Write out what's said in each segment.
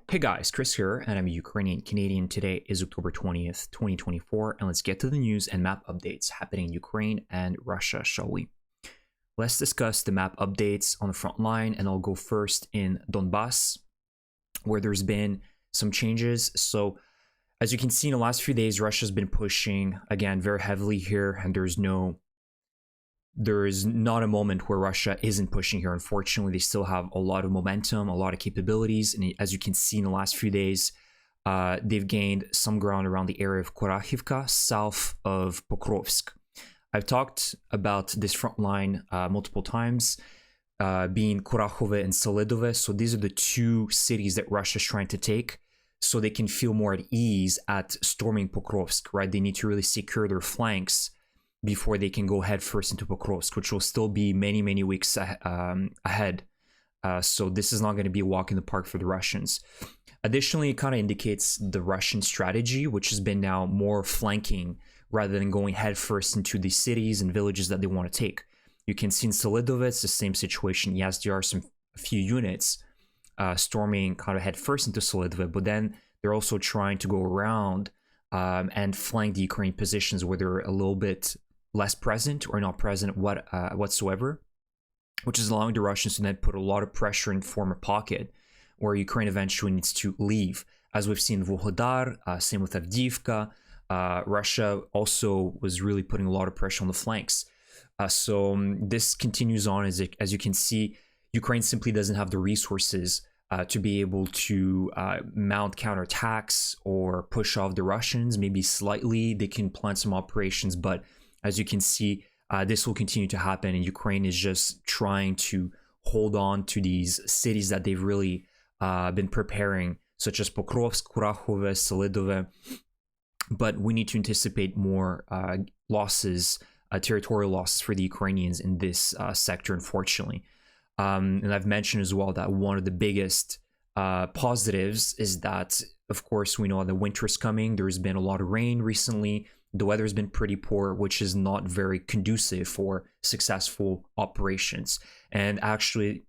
Hey guys, Chris here, and I'm a Ukrainian Canadian. Today is October 20th, 2024, and let's get to the news and map updates happening in Ukraine and Russia, shall we? Let's discuss the map updates on the front line, and I'll go first in Donbass, where there's been some changes. So, as you can see in the last few days, Russia's been pushing, again, very heavily here, and there is not a moment where Russia isn't pushing here. Unfortunately, they still have a lot of momentum, a lot of capabilities. And as you can see in the last few days, they've gained some ground around the area of Kurakhivka, south of Pokrovsk. I've talked about this front line multiple times, being Kurakhove and Solidove. So these are the two cities that Russia's trying to take so they can feel more at ease at storming Pokrovsk, right? They need to really secure their flanks before they can go head first into Pokrovsk, which will still be many, many weeks ahead. So this is not going to be a walk in the park for the Russians. Additionally, it kind of indicates the Russian strategy, which has been now more flanking rather than going head first into the cities and villages that they want to take. You can see in Solidove, it's the same situation. Yes, there are a few units storming kind of head first into Solidove, but then they're also trying to go around and flank the Ukrainian positions where they're a little bit less present or not present whatsoever, which is allowing the Russians to then put a lot of pressure in former pocket where Ukraine eventually needs to leave. As we've seen in Vuhledar, same with Avdiivka, Russia also was really putting a lot of pressure on the flanks. So this continues on. As you can see, Ukraine simply doesn't have the resources to be able to mount counterattacks or push off the Russians. Maybe slightly they can plan some operations, but as you can see, this will continue to happen, and Ukraine is just trying to hold on to these cities that they've really been preparing, such as Pokrovsk, Kurakhove, Solidove. But we need to anticipate more losses, territorial losses for the Ukrainians in this sector, unfortunately. And I've mentioned as well that one of the biggest positives is that, of course, we know the winter's coming. There's been a lot of rain recently. The weather has been pretty poor, which is not very conducive for successful operations. And actually,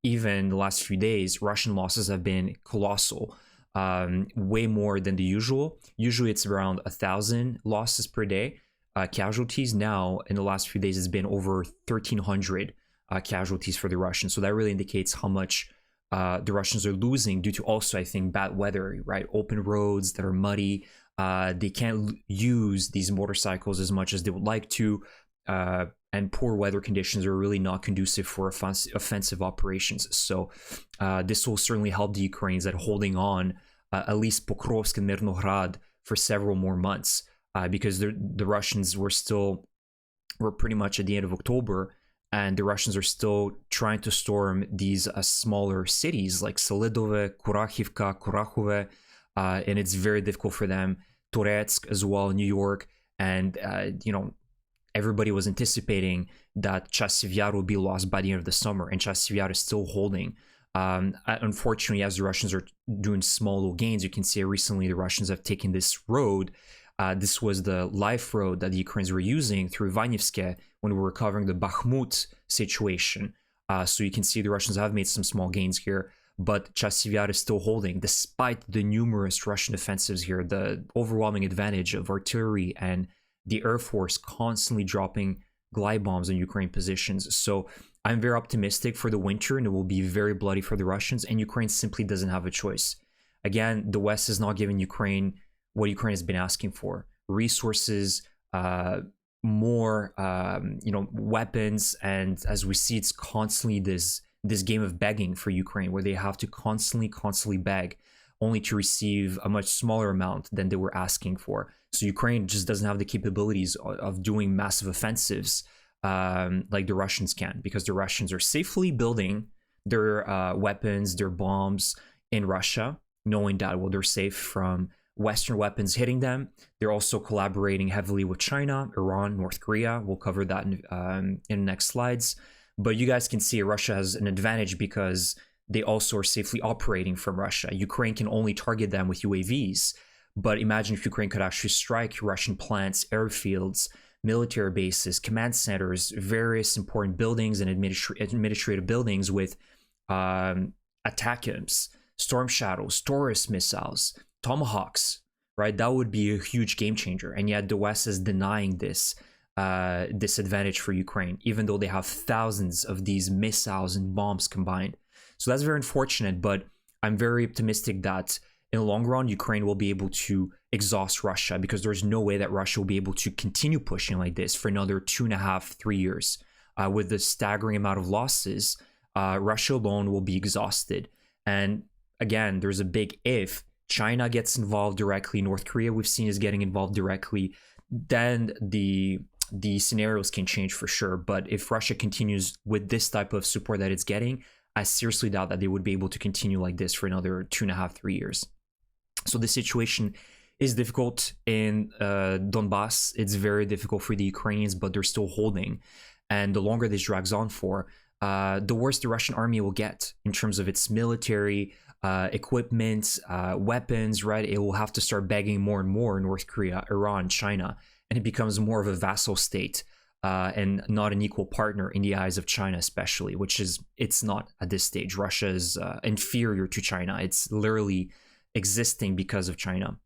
even the last few days, Russian losses have been colossal, way more than the usual. Usually it's around 1,000 losses per day, casualties. Now, in the last few days, it's been over 1,300 casualties for the Russians. So that really indicates how much the Russians are losing due to also, I think, bad weather, right? Open roads that are muddy. They can't use these motorcycles as much as they would like to. And poor weather conditions are really not conducive for offensive operations. So this will certainly help the Ukrainians at holding on at least Pokrovsk and Mirnograd for several more months, because the Russians were pretty much at the end of October, and the Russians are still trying to storm these smaller cities like Solidove, Kurakhivka, Kurakhove, and it's very difficult for them. Toretsk as well, New York, and everybody was anticipating that Chasiv Yar will be lost by the end of the summer, and Chasiv Yar is still holding. Unfortunately, as the Russians are doing small little gains, you can see recently the Russians have taken this road. This was the life road that the Ukrainians were using through Vanivske when we were covering the Bakhmut situation. So you can see the Russians have made some small gains here, but Chasiv Yar is still holding despite the numerous Russian offensives here, the overwhelming advantage of artillery and the Air Force constantly dropping glide bombs on Ukraine positions. So I'm very optimistic for the winter, and it will be very bloody for the Russians, and Ukraine simply doesn't have a choice. Again, the West is not giving Ukraine what Ukraine has been asking for: resources, more weapons, and as we see, it's constantly this game of begging for Ukraine, where they have to constantly beg, only to receive a much smaller amount than they were asking for. So Ukraine just doesn't have the capabilities of doing massive offensives like the Russians can, because the Russians are safely building their weapons, their bombs in Russia, knowing that they're safe from Western weapons hitting them. They're also collaborating heavily with China, Iran, North Korea. We'll cover that in the next slides. But you guys can see Russia has an advantage because they also are safely operating from Russia. Ukraine can only target them with UAVs. But imagine if Ukraine could actually strike Russian plants, airfields, military bases, command centers, various important buildings and administrative buildings with ATACMS. Storm Shadows, Taurus missiles, Tomahawks, right? That would be a huge game changer. And yet the West is denying this disadvantage for Ukraine, even though they have thousands of these missiles and bombs combined. So that's very unfortunate, but I'm very optimistic that in the long run, Ukraine will be able to exhaust Russia, because there's no way that Russia will be able to continue pushing like this for another 2.5, 3 years. With the staggering amount of losses, Russia alone will be exhausted. And again, there's a big if. China gets involved directly, North Korea we've seen is getting involved directly, then the scenarios can change for sure. But if Russia continues with this type of support that it's getting, I seriously doubt that they would be able to continue like this for another 2.5, 3 years. So the situation is difficult in Donbass. It's very difficult for the Ukrainians, but they're still holding. And the longer this drags on for, the worse the Russian army will get in terms of its military equipment, weapons, right? It will have to start begging more and more North Korea, Iran, China, and it becomes more of a vassal state and not an equal partner in the eyes of China, especially, which is, it's not at this stage. Russia is inferior to China. It's literally existing because of China.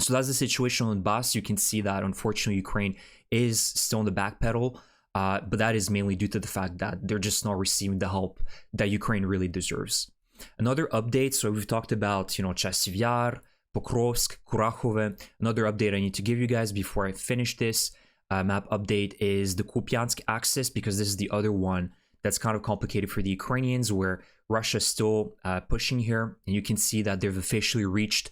So that's the situation on Donbass. You can see that unfortunately Ukraine is still on the back pedal, but that is mainly due to the fact that they're just not receiving the help that Ukraine really deserves. Another update, so we've talked about, Chasiv Yar, Pokrovsk, Kurakhove. Another update I need to give you guys before I finish this map update is the Kupiansk axis, because this is the other one that's kind of complicated for the Ukrainians, where Russia's still pushing here. And you can see that they've officially reached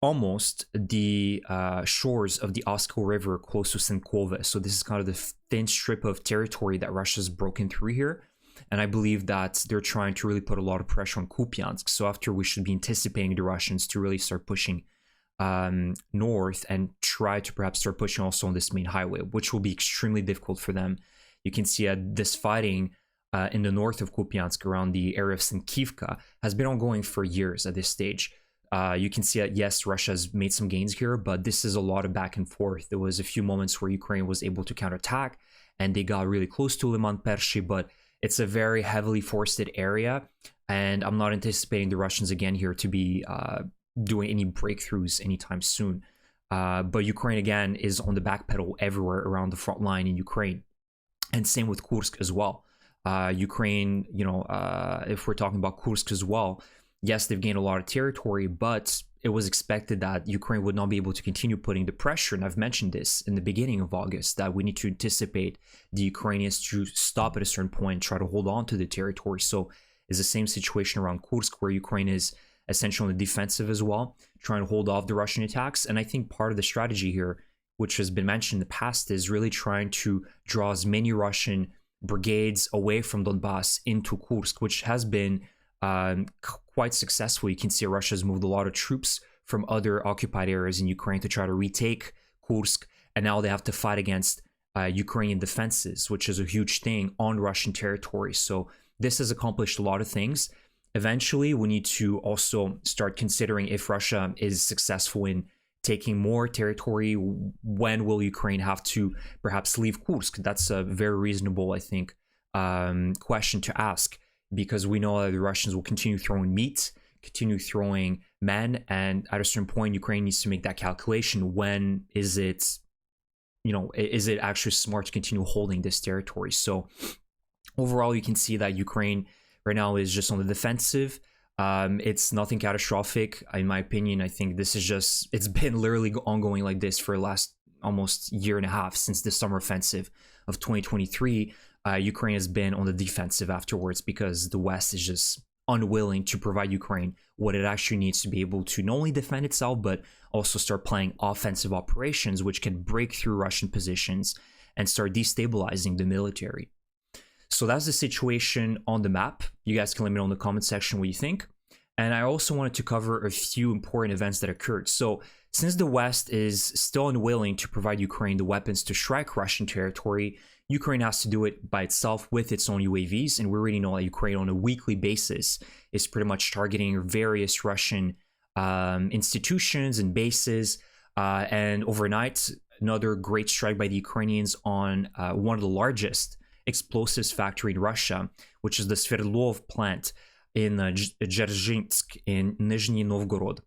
almost the shores of the Oskil River close to Senkove. So this is kind of the thin strip of territory that Russia's broken through here. And I believe that they're trying to really put a lot of pressure on Kupiansk. So after, we should be anticipating the Russians to really start pushing north and try to perhaps start pushing also on this main highway, which will be extremely difficult for them. You can see this fighting in the north of Kupiansk around the area of Senkivka has been ongoing for years at this stage. You can see that, yes, Russia has made some gains here, but this is a lot of back and forth. There was a few moments where Ukraine was able to counterattack and they got really close to Liman Pershi, but it's a very heavily forested area, and I'm not anticipating the Russians again here to be doing any breakthroughs anytime soon. But Ukraine again is on the back pedal everywhere around the front line in Ukraine, and same with Kursk as well. Ukraine, if we're talking about Kursk as well, yes, they've gained a lot of territory, but it was expected that Ukraine would not be able to continue putting the pressure. And I've mentioned this in the beginning of August, that we need to anticipate the Ukrainians to stop at a certain point and try to hold on to the territory. So it's the same situation around Kursk, where Ukraine is essentially on the defensive as well, trying to hold off the Russian attacks. And I think part of the strategy here, which has been mentioned in the past, is really trying to draw as many Russian brigades away from Donbass into Kursk, which has been quite successful. You can see Russia has moved a lot of troops from other occupied areas in Ukraine to try to retake Kursk, and now they have to fight against Ukrainian defenses, which is a huge thing on Russian territory. So this has accomplished a lot of things. Eventually, we need to also start considering, if Russia is successful in taking more territory, when will Ukraine have to perhaps leave Kursk? That's a very reasonable, I think, question to ask, because we know that the Russians will continue throwing meat, continue throwing men, and at a certain point, Ukraine needs to make that calculation. When is it, is it actually smart to continue holding this territory? So overall, you can see that Ukraine right now is just on the defensive. It's nothing catastrophic, in my opinion. I think this is just, it's been literally ongoing like this for the last almost year and a half, since the summer offensive of 2023. Ukraine has been on the defensive afterwards, because the West is just unwilling to provide Ukraine what it actually needs to be able to not only defend itself, but also start playing offensive operations, which can break through Russian positions and start destabilizing the military. So that's the situation on the map. You guys can let me know in the comment section what you think. And I also wanted to cover a few important events that occurred. So since the West is still unwilling to provide Ukraine the weapons to strike Russian territory, Ukraine has to do it by itself with its own UAVs. And we already know that Ukraine on a weekly basis is pretty much targeting various Russian institutions and bases. And overnight, another great strike by the Ukrainians on one of the largest explosives factory in Russia, which is the Sverdlov plant. in Dzerzhinsk in Nizhny Novgorod.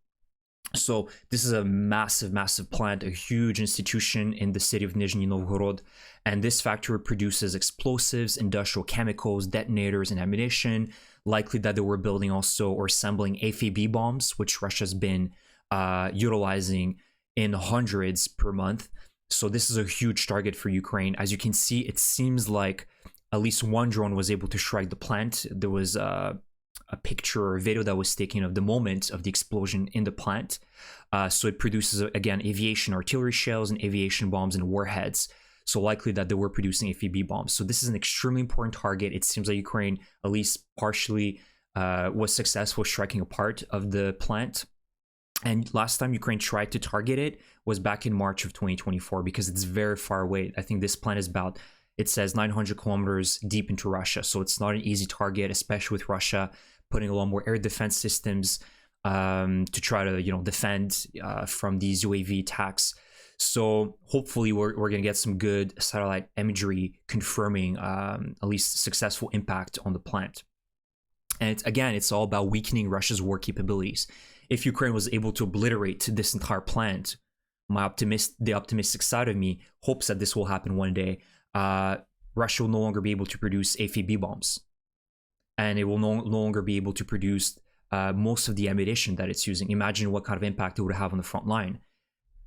So this is a massive plant, a huge institution in the city of Nizhny Novgorod. And this factory produces explosives, industrial chemicals, detonators, and ammunition. Likely that they were building also or assembling FAB bombs, which Russia's been utilizing in hundreds per month. So this is a huge target for Ukraine. As you can see, it seems like at least one drone was able to strike the plant. There was a picture or a video that was taken of the moment of the explosion in the plant. So it produces, again, aviation artillery shells and aviation bombs and warheads. So likely that they were producing FAB bombs. So this is an extremely important target. It seems like Ukraine, at least partially, was successful striking a part of the plant. And last time Ukraine tried to target it was back in March of 2024 because it's very far away. I think this plant is about, it says 900 kilometers deep into Russia. So it's not an easy target, especially with Russia putting a lot more air defense systems to try to, defend from these UAV attacks. So hopefully we're going to get some good satellite imagery confirming at least successful impact on the plant. And it's all about weakening Russia's war capabilities. If Ukraine was able to obliterate this entire plant, the optimistic side of me hopes that this will happen one day. Russia will no longer be able to produce FAB bombs, and it will no longer be able to produce most of the ammunition that it's using. Imagine what kind of impact it would have on the front line.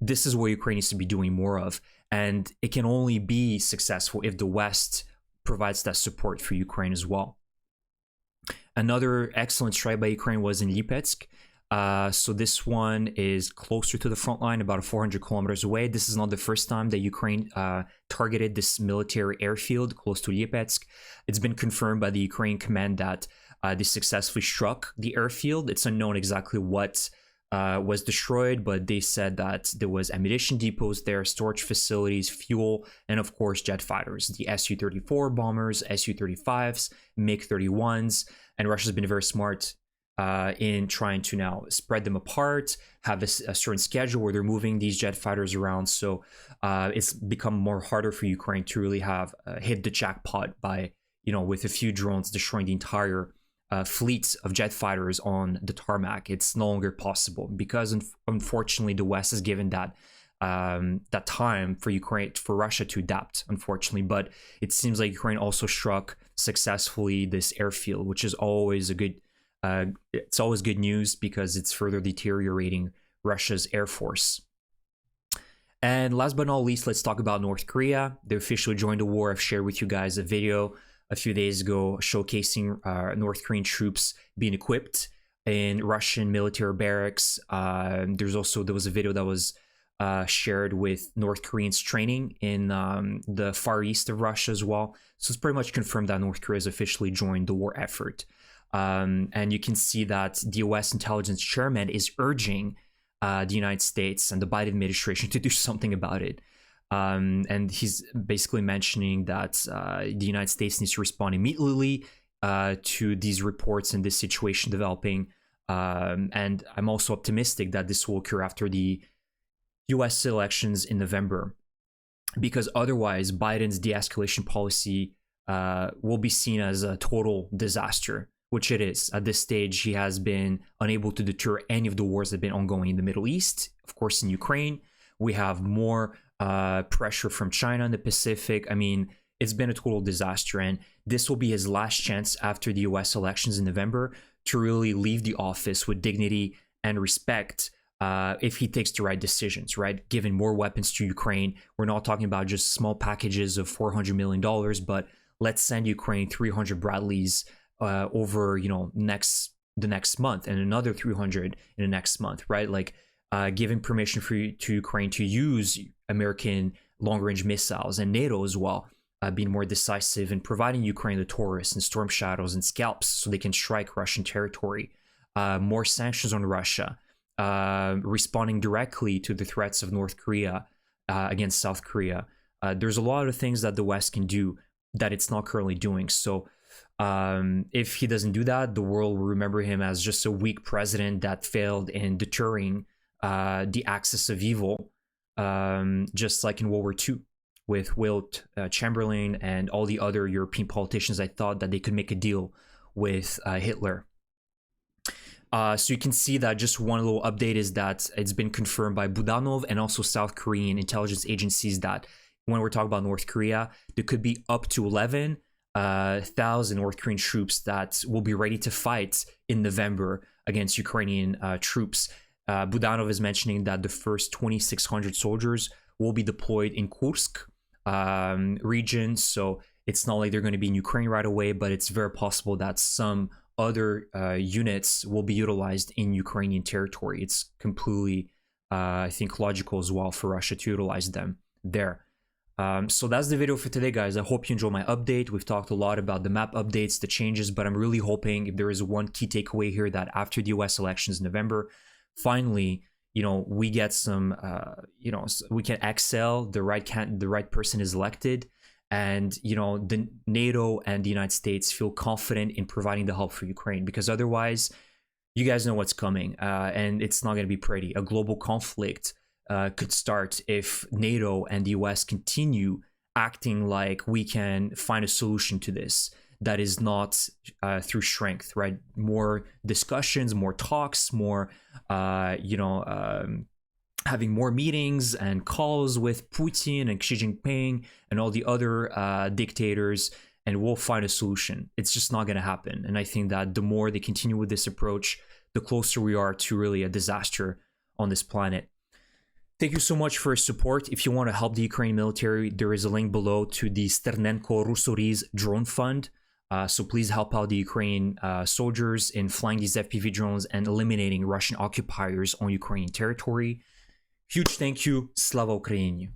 This is what Ukraine needs to be doing more of, and it can only be successful if the West provides that support for Ukraine as well. Another excellent strike by Ukraine was in Lipetsk. So this one is closer to the front line, about 400 kilometers away. This is not the first time that Ukraine targeted this military airfield close to Lipetsk. It's been confirmed by the Ukrainian command that they successfully struck the airfield. It's unknown exactly what was destroyed, but they said that there was ammunition depots there, storage facilities, fuel, and of course jet fighters, the Su-34 bombers, Su-35s, MiG-31s, and Russia's been very smart in trying to now spread them apart, have a certain schedule where they're moving these jet fighters around. So it's become more harder for Ukraine to really have hit the jackpot by, with a few drones destroying the entire fleet of jet fighters on the tarmac. It's no longer possible because unfortunately the West has given that time for Russia to adapt, unfortunately. But it seems like Ukraine also struck successfully this airfield, which is always it's always good news because it's further deteriorating Russia's air force. And last but not least, let's talk about North Korea. They officially joined the war. I've shared with you guys a video a few days ago showcasing North Korean troops being equipped in Russian military barracks. There was a video that was shared with North Koreans training in the far east of Russia as well. So it's pretty much confirmed that North Korea has officially joined the war effort. And you can see that the US intelligence chairman is urging the United States and the Biden administration to do something about it. And he's basically mentioning that the United States needs to respond immediately to these reports and this situation developing. And I'm also optimistic that this will occur after the US elections in November, because otherwise Biden's de-escalation policy will be seen as a total disaster, which it is. At this stage, he has been unable to deter any of the wars that have been ongoing in the Middle East. Of course, in Ukraine, we have more pressure from China in the Pacific. I mean, it's been a total disaster, and this will be his last chance after the US elections in November to really leave the office with dignity and respect if he takes the right decisions, right? Giving more weapons to Ukraine. We're not talking about just small packages of $400 million, but let's send Ukraine 300 Bradleys over the next month, and another 300 in the next month, right? Like giving permission to Ukraine to use American long-range missiles and NATO as well, being more decisive and providing Ukraine the Taurus and Storm Shadows and Scalps so they can strike Russian territory. More sanctions on Russia, responding directly to the threats of North Korea against South Korea. There's a lot of things that the West can do that it's not currently doing. So if he doesn't do that, the world will remember him as just a weak president that failed in deterring the axis of evil, just like in World War II with Wilt Chamberlain and all the other European politicians that thought that they could make a deal with Hitler. So you can see that just one little update is that it's been confirmed by Budanov and also South Korean intelligence agencies that when we're talking about North Korea, there could be up to 11,000 North Korean troops that will be ready to fight in November against Ukrainian troops. Budanov is mentioning that the first 2,600 soldiers will be deployed in Kursk region. So it's not like they're going to be in Ukraine right away, but it's very possible that some other units will be utilized in Ukrainian territory. It's completely, I think, logical as well for Russia to utilize them there. So that's the video for today, guys. I hope you enjoyed my update. We've talked a lot about the map updates, the changes, but I'm really hoping if there is one key takeaway here that after the US elections in November, finally, we get some, we can excel. The right person is elected, and the NATO and the United States feel confident in providing the help for Ukraine, because otherwise, you guys know what's coming, and it's not going to be pretty. A global conflict could start if NATO and the US continue acting like we can find a solution to this that is not through strength, right? More discussions, more talks, more, having more meetings and calls with Putin and Xi Jinping and all the other dictators, and we'll find a solution. It's just not going to happen. And I think that the more they continue with this approach, the closer we are to really a disaster on this planet. Thank you so much for your support. If you want to help the Ukrainian military, there is a link below to the Sternenko Rusori's drone fund. So please help out the Ukrainian soldiers in flying these FPV drones and eliminating Russian occupiers on Ukrainian territory. Huge thank you. Slava Ukraini.